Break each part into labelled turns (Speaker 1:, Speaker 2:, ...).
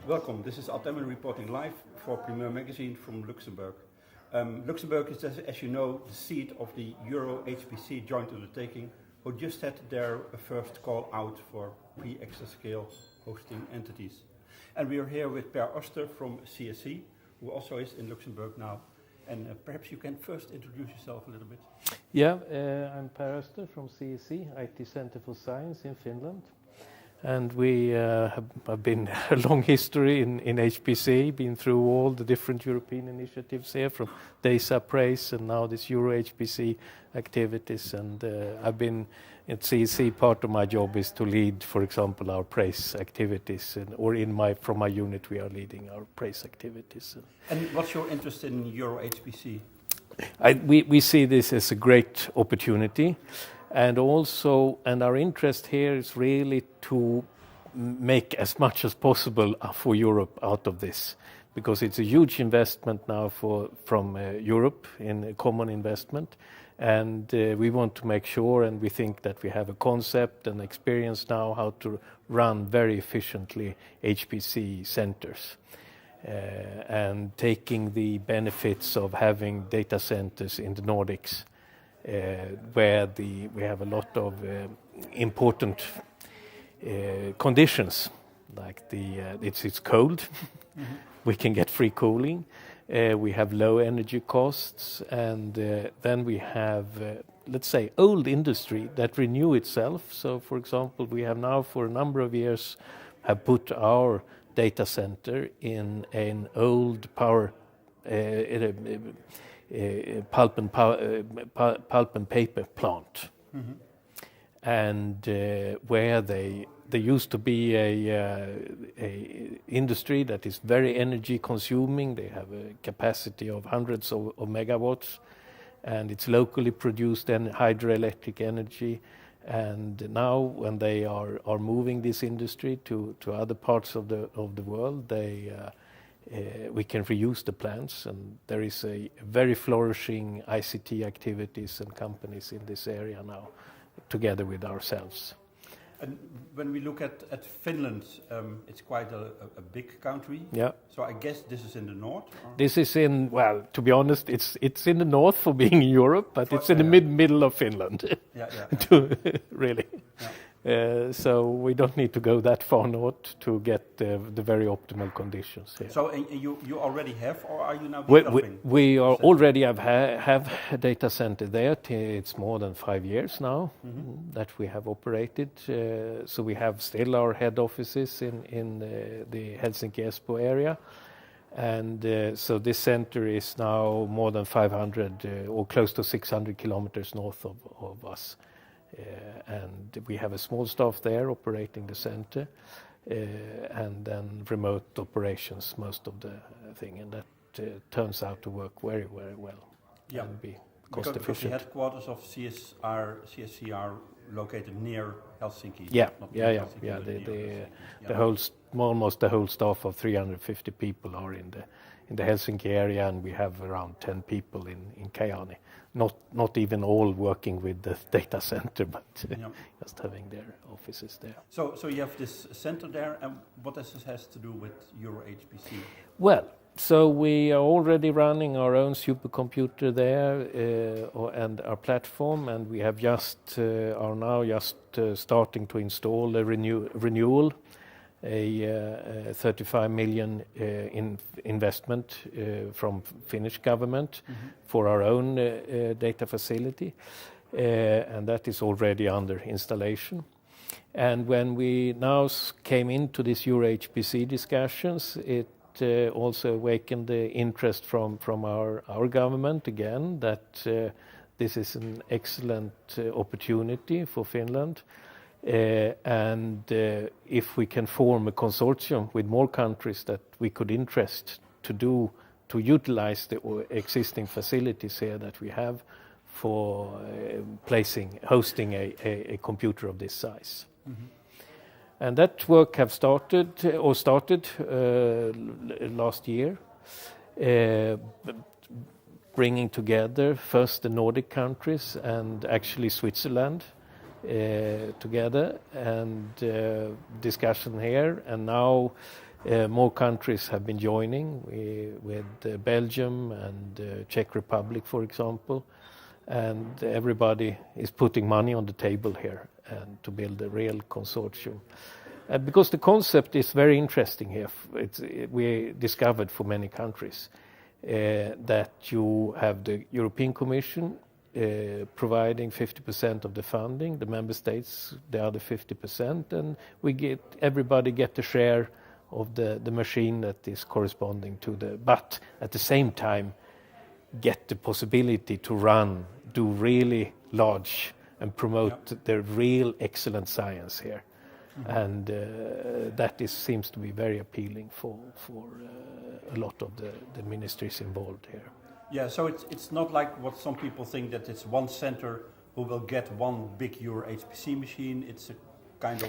Speaker 1: Welcome. This is Altemen reporting live for Premier Magazine from Luxembourg. Luxembourg is, as you know, the seat of the Euro HPC joint undertaking, who just had their first call out for pre-exascale hosting entities. And we are here with Öster from CSC, who also is in Luxembourg now. And perhaps you can first introduce yourself a little bit.
Speaker 2: Yeah, I'm Öster from CSC, IT Center for Science in Finland. And we have been a long history in HPC, been through all the different European initiatives here, from DESA, PRAISE, and now this Euro HPC activities. And I've been at CSC. Part of my job is to lead, for example, our PRAISE activities, from my unit we are leading our PRAISE activities.
Speaker 1: And what's your interest in Euro HPC?
Speaker 2: We see this as a great opportunity. And our interest here is really to make as much as possible for Europe out of this, because it's a huge investment now from Europe in a common investment, and we want to make sure, and we think that we have a concept and experience now how to run very efficiently HPC centers, and taking the benefits of having data centers in the Nordics. Where we have a lot of important conditions, like it's cold, mm-hmm. We can get free cooling, we have low energy costs, and then we have, let's say, old industry that renew itself. So, for example, we have now for a number of years have put our data center in an old power pulp and paper plant, mm-hmm. And where they used to be a industry that is very energy consuming. They have a capacity of hundreds of megawatts, and it's locally produced and hydroelectric energy. And now, when they are moving this industry to other parts of the world, we can reuse the plants, and there is a very flourishing ICT activities and companies in this area now, together with ourselves.
Speaker 1: And when we look at Finland, it's quite a big country.
Speaker 2: Yeah.
Speaker 1: So I guess this is in the north? Or?
Speaker 2: This is to be honest, it's in the north for being in Europe, but it's in the middle of Finland. Really. Yeah. So we don't need to go that far north to get the very optimal conditions here.
Speaker 1: So you already have, or are you now developing?
Speaker 2: We are already have a data center there. It's more than 5 years now, mm-hmm. that we have operated. So we have still our head offices in the Helsinki-Espoo area. And so this center is now more than 500 or close to 600 kilometers north of us. And we have a small staff there operating the center, and then remote operations most of the thing, and that turns out to work very, very well,
Speaker 1: yeah.
Speaker 2: And be cost efficient.
Speaker 1: Because the headquarters of CSC are located near Helsinki.
Speaker 2: Yeah. Almost the whole staff of 350 people are in the Helsinki area, and we have around 10 people in Kajaani. Not even all working with the data center, but just having their offices there.
Speaker 1: So you have this center there, and what does this has to do with Euro HPC?
Speaker 2: Well, so we are already running our own supercomputer there, and our platform, and we have are now starting to install a renewal. A 35 million investment from Finnish government, mm-hmm. for our own data facility, and that is already under installation. And when we now came into this Euro HPC discussions, it also awakened the interest from our government again, that this is an excellent opportunity for Finland. And if we can form a consortium with more countries that we could interest to utilize the existing facilities here that we have for hosting a computer of this size. Mm-hmm. And that work have started last year, bringing together first the Nordic countries and actually Switzerland together, and discussion here, and now More countries have been joining, with Belgium and Czech Republic, for example, and everybody is putting money on the table here and to build a real consortium. Because the concept is very interesting here. We discovered for many countries that you have the European Commission providing 50% of the funding, the member states the other 50%, and everybody get a share of the machine that is corresponding to but at the same time get the possibility to do really large and promote the real excellent science here. And that seems to be very appealing for a lot of the ministries involved here.
Speaker 1: Yeah, so it's not like what some people think, that it's one center who will get one big Euro HPC machine. It's a kind of...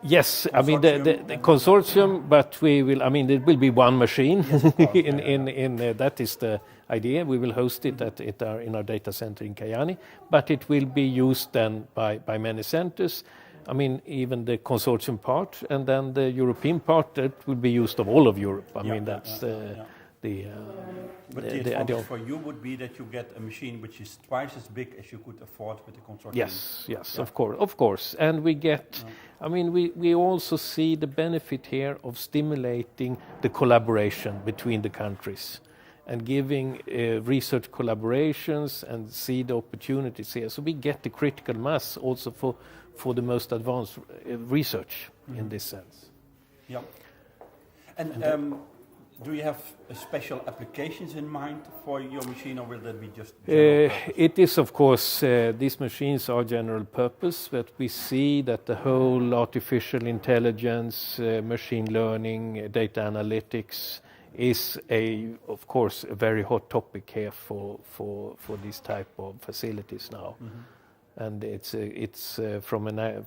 Speaker 2: Yes, I mean the consortium, but we will. I mean, it will be one machine. Yes, of course, that is the idea. We will host it in our data center in Kajani, but it will be used then by many centers. I mean, even the consortium part, and then the European part that will be used of all of Europe. I mean, that's
Speaker 1: But the advantage for you would be that you get a machine which is twice as big as you could afford with the consortium.
Speaker 2: Yes, of course. And we get, I mean, we also see the benefit here of stimulating the collaboration between the countries and giving research collaborations and see the opportunities here. So we get the critical mass also for the most advanced research in this sense.
Speaker 1: Yeah. And do you have special applications in mind for your machine, or will that be just general purpose?
Speaker 2: It is, of course, these machines are general purpose, but we see that the whole artificial intelligence, machine learning, data analytics is of course, a very hot topic here for these type of facilities now. And it's from a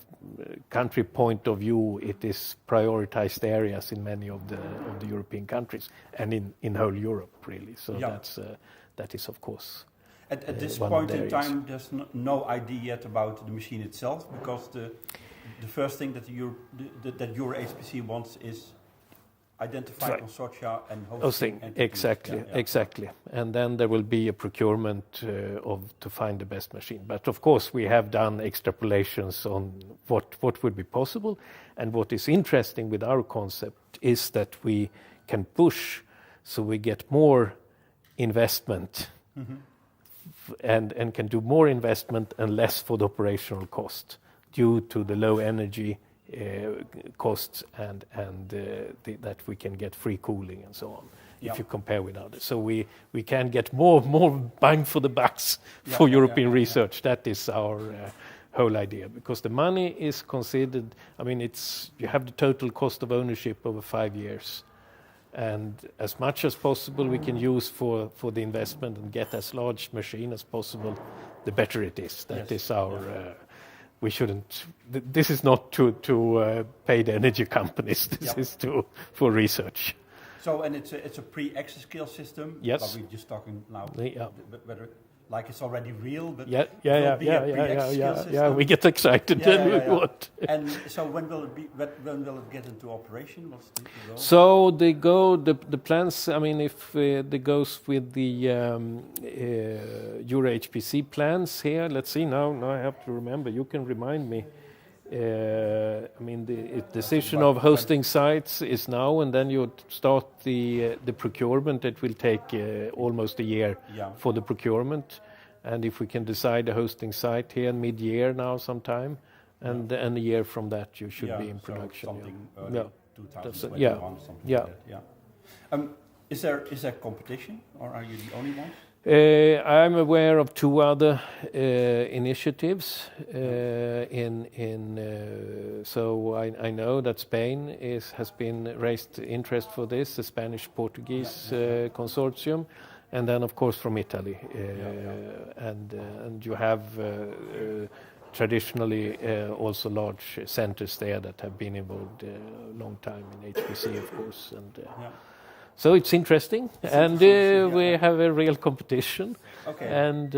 Speaker 2: country point of view, it is prioritized areas in many of the European countries and in whole Europe, really. So that is, of course,
Speaker 1: at this point in time, there's no idea yet about the machine itself, because the first thing that Euro HPC wants is identify consortia and hosting entities.
Speaker 2: Exactly. And then there will be a procurement to find the best machine. But of course, we have done extrapolations on what would be possible. And what is interesting with our concept is that we can push, so we get more investment and can do more investment and less for the operational cost due to the low energy costs and that we can get free cooling and so on, if you compare with others. So we can get more bang for the bucks for European research. That is our whole idea, because the money is considered, I mean, you have the total cost of ownership over 5 years, and as much as possible we can use for the investment and get as large machine as possible, the better it is. That is our we shouldn't. This is not to pay the energy companies. This is for research.
Speaker 1: So, and it's a pre-exascale system.
Speaker 2: Yes.
Speaker 1: But we're just talking now whether like it's already real. But
Speaker 2: yeah. We get excited.
Speaker 1: And so when will it be? When will it get into operation? What's the goal?
Speaker 2: So the plans. I mean, if it goes with the Euro HPC plans here. Let's see now. Now I have to remember. You can remind me. I mean, the decision of hosting sites is now, and then you start the procurement. It will take almost a year for the procurement, and if we can decide a hosting site here mid-year now sometime, and a year from that you should be in production.
Speaker 1: So something early 2021, something like that. Is there competition, or are you the only ones?
Speaker 2: I'm aware of 2 other initiatives. So I know that Spain has been raised interest for this, the Spanish-Portuguese consortium, and then of course from Italy. And you have traditionally also large centers there that have been involved a long time in HPC, of course. And So it's interesting, and we have a real competition,
Speaker 1: Okay.
Speaker 2: and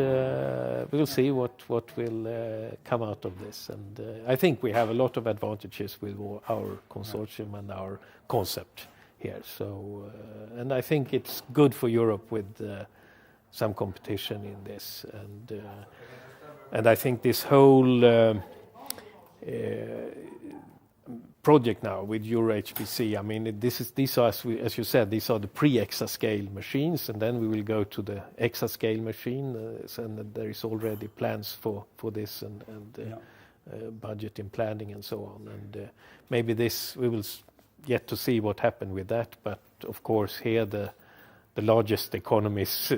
Speaker 2: we'll see what will come out of this. And I think we have a lot of advantages with our consortium and our concept here. So, and I think it's good for Europe with some competition in this, and I think this whole project now with Euro HPC. I mean, these are, as you said, these are the pre-exascale machines, and then we will go to the exascale machine, and there is already plans for this and budget in planning and so on. And maybe this we will yet to see what happened with that. But of course, here the largest economies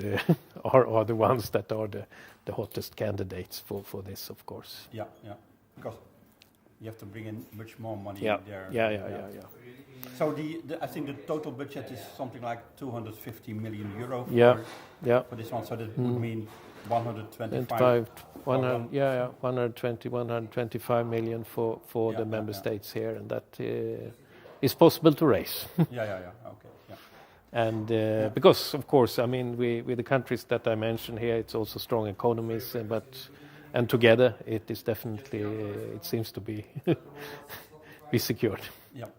Speaker 2: are the ones that are the hottest candidates for this, of course.
Speaker 1: Yeah, because you have to bring in much more money there.
Speaker 2: Yeah.
Speaker 1: So I think the total budget is something like 250 million euro for this one. So that would mean 125 125 million for the member states here, and that is possible to raise. Okay. Yeah.
Speaker 2: And because, of course, I mean, with the countries that I mentioned here, it's also strong economies, and together it is definitely, it seems to be secured.
Speaker 1: Yeah.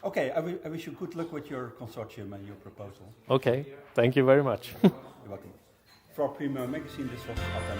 Speaker 1: Okay, I wish you good luck with your consortium and your proposal.
Speaker 2: Okay, thank you very much.
Speaker 1: You're welcome. For Premier Magazine, this was Adam.